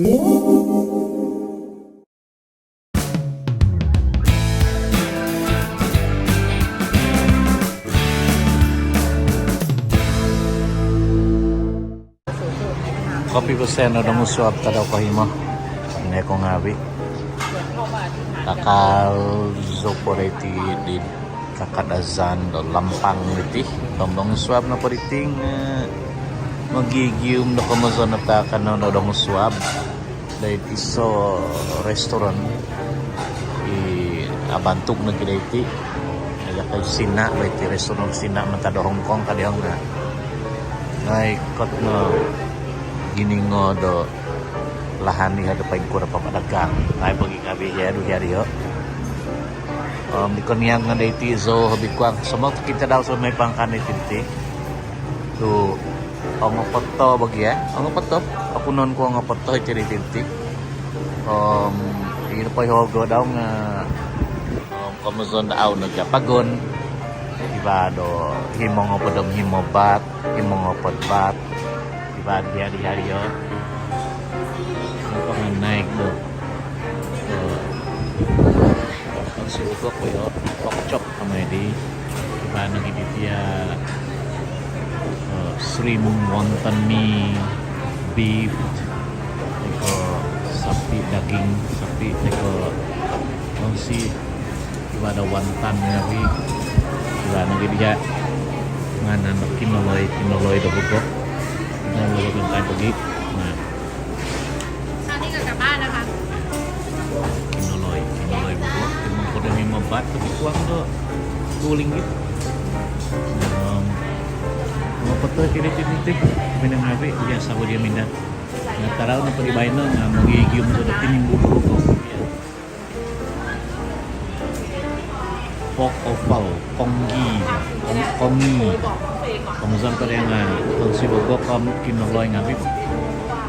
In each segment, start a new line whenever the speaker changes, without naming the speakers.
Kopi persen udah musuap kada kahimo. Ini ko ngabi. Kakal zoporeti di kakadazan do lampang niti. Tombong suap na poriting magigium do komozon ta kanon do musuap. Dahil iso restoran di abantuk na gidaiti. Ada kay Sina, baiti restoran Sina mata do Hong Kong kadiyang na. Nay kot no giningo do lahan ni hada paing kura papadagang ay pagi kabi ya do yari yo di konyang nga dayti zo habi kwang samot kita daw sa may pangkan iti to ang poto bagi ya ang poto ako non ko ang poto iti iti ino pa hogo daw nga komozon daw nagapagon iba do himong podom himobat himong podbat iba hari-hari yo apa naik do suko ko yo pokcok kamay di iba nagiti dia shrimp wonton mee beef iko sapi daging sapi iko si iba ada wonton ngawi iba nagiti dia ngana kinoloy do bukoเราเลยเป็นการตรงนี้มา
เช้านี้กลับบ้านนะคะ
กินอร่อยบอกว่าเป็นคนyang membuat tapi kuang tuh guling gitu mau foto titik minang ngabe biasa dia minda na taraw na pagibay no nga magigium so da tinimbu ko pork opal konggi kemudian pada yang si bogok kom kinoloy ngabi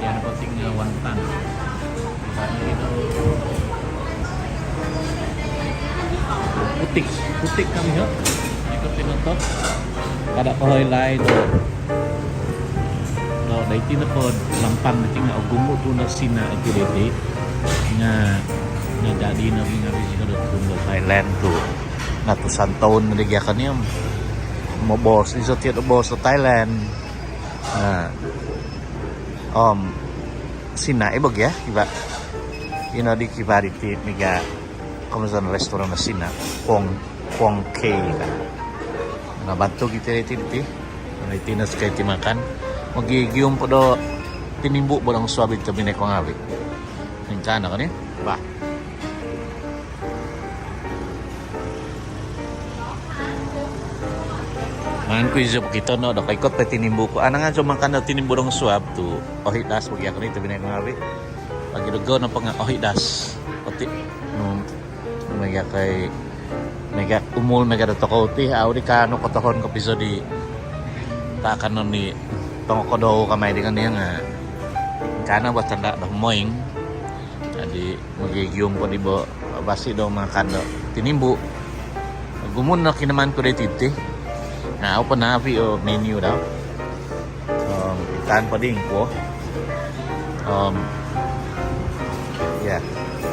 yang penting wonton putik kami yo ikut pinonton kada koy lai do dai tinapod lampan tinga ogumo tu na Sina agilete nga jadi na ngabi si do Thailand tu ratusan tahun menegakkan niya mau bos di setiap bos di Thailand Sina ibag ya iba ina di kibariti niga komesan restoran na Sina Kwong K ka nabantu kita iti tinas kay timakan magigium po do tinimbu po ng swabit kami na kong abi hinkana ka niya ba man ko isip kita no do kay kot pa tinimbu ko ana nga so makan tinimbu dong swab tu ohidas pagi ako nito binay ngawi pagi dugo na pang ohidas oti no mega kay mega umul mega do tokoti aw di kano kotohon ko episode ta kanon ni tongkodo kamay dengan niya nga kana ba tanda do moing jadi magigium po di bo basi do makan do tinimbu gumun na kinaman ko dito nah, open navi menu daw. Ikan pading ko. Yeah.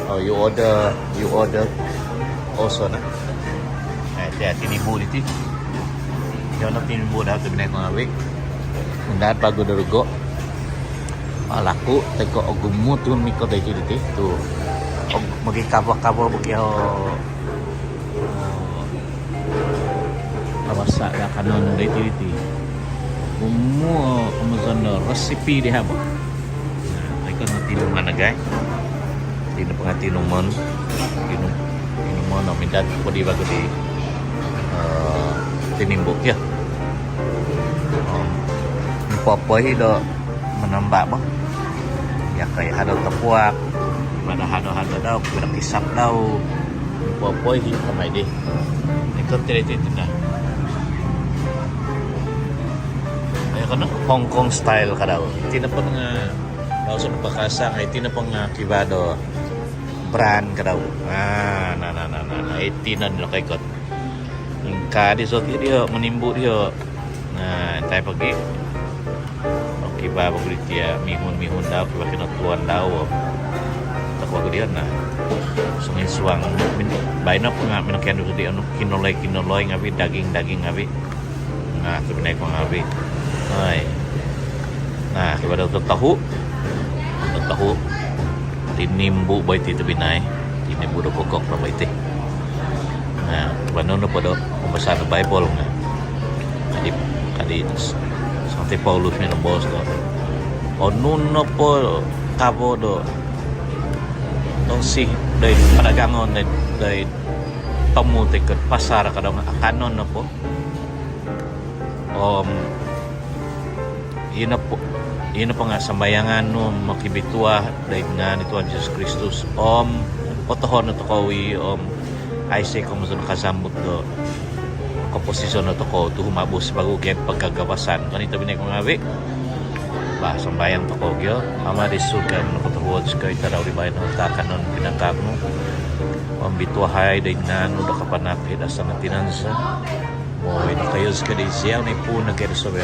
Oh, you order also na. Nah, tinimbu dito. Yung na tinimbu daw to binay ko nga week. Undan bago darugo. Laku teko ogumuto miko dito dito. Tu. Magikabak-kabak bukyo awasa da kanon da iti umu Amazon recipe di habo nah ay kan tinung managay tinung pangatinumon tinumon no mindat ko di bago di tinimbo ya popoy do menambah mo ya kay hado tapuak mana hado daw pinakisap daw popoy hi kamay di ikot tiri na ano Hong Kong style ka daw tinapon nga daw sa napakasa ay tinapon nga kibado brand ka daw na itinan na kay kot yung kadi so dia menimbu dia nah tayo pagi kiba baglit ya mihun daw kiba kinutuan daw takwa ko diyan na sungin suang bayi na po nga minakyan doon di ano kinoloy ngabi daging ngabi nga sabinay ko ngabi ay nah kiba daw tahu tinimbu ba iti binay tinimbu daw pokok pa ba iti nah kiba nono po daw kumbasa na Bible nga kadi Santi Paulus ni bos do o nuno po kabo do nung si day padagangon day temu tiket pasar kadang kanon na po yun na po nga sambayangan no makibitua day nga ni Tuhan Jesus Kristus otohon na to kawi ay say kung masun kasambot do komposisyon na to ko humabos bagugit pagkagawasan kanito binay ko ngabi ba sambayang to ko gyo ama disugan no katuwod kay taraw di bayan ng takanon pinatag mo bituahay day nano da kapanapid asa nga tinansa mo ino kayo sa kadisiyaw ni po nag-resolve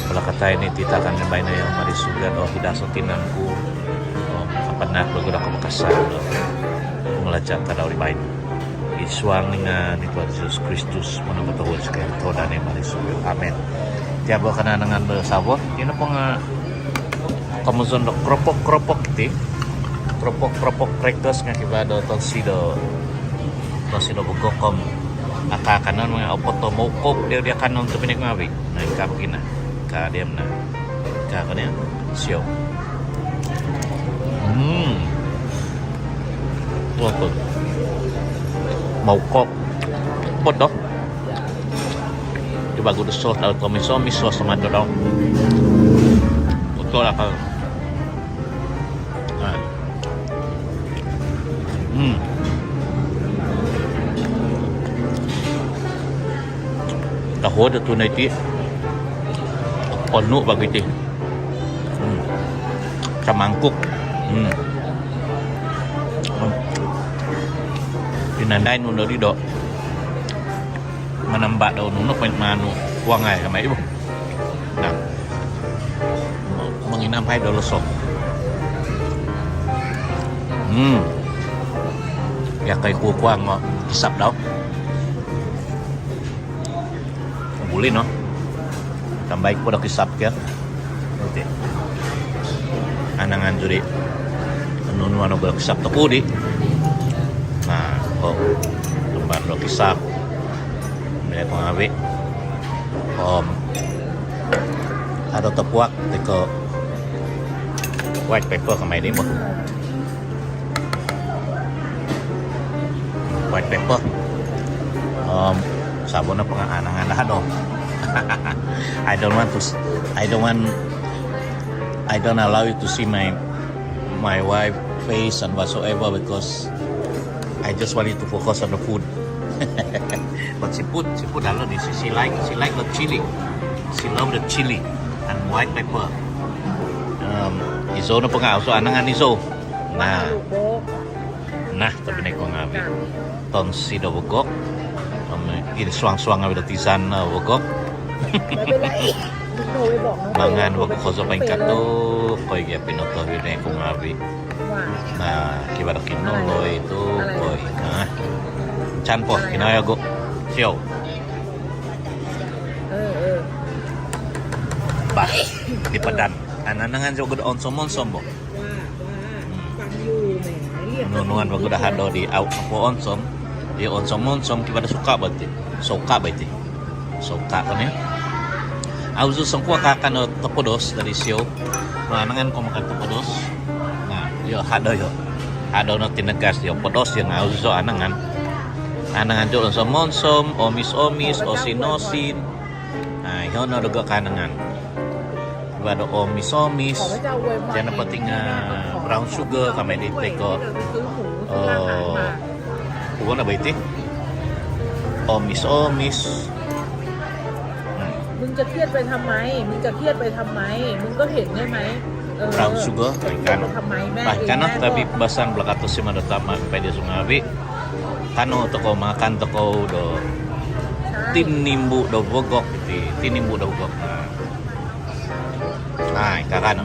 wala katay ni titakan ng bayan na yung marisugan o hidaso tinangko kapanapid ko na kumakasan kung ladya taraw di bayan iswang nga ni Tuhan Jesus Kristus manamatuhod sa kaya ito na ni Marisuyo. Amen. Tiabo ka na nangan bersabot. Yun na po nga kamuzon do kropok iti. Kropok rektos nga kibado tonsido bugokom akakanon mga opoto mukok dia kanon to pinik mabi. Na ikapin na. Kadem na. Kakanya siyo. Tuwa mau kok bodoh coba gue desol tahu tomis sama dodong betul apa tahu ada tu nanti penuh bagi ti camangkuk dinanday nuno di do manambak daw nuno point manu wangai kamay ibu nah menginampai do losok ya kay kukuang mo isap daw buli no tambay ko daw isap kya oke anangan juri nuno ano ko isap to pudi nah lembar lo kisap mereka pengawi ada tepuak teko white paper kamay ini mo white paper sabon na panganangan dah do I don't allow you to see my wife face and whatsoever because I just want you to focus on the food. But she put a lot. She like the chili. She love the chili and white pepper. Iso na po nga. So, anangan iso. Nah, tapi naik ko nga. Tonsi do bugok. Suang-suang nga tisan bugok. Mangan wag ko sa pangkato. Koy kaya pinoto yun ko nga. Nah, kibara kinoloy itu boy. Nah, chan po kinaya go. Siyo. Bah, di padan. Ananangan jog on somon sombo. Nunuan wag udah hado di au po on som. Di on somon som kibara suka berarti. Suka berarti. Suka kan ya. Auzu sangkuwa kakan tepodos dari siyo. Anangan ko makan tepodos. Yo hado no tinegas yo podos yang auzo anangan do so monsom omis osinosin nah yo no dogo kanangan bado omis jangan penting brown sugar kami di teko bukan apa itu omis
มึงจะเครียดไปทำไมมึงก็เห็นใช่ไหม
brown sugar kan bahkan tapi basan belakato si manotama pwede sungabi kano toko makan toko do tinimbu do bogok tinimbu do bogok kakano.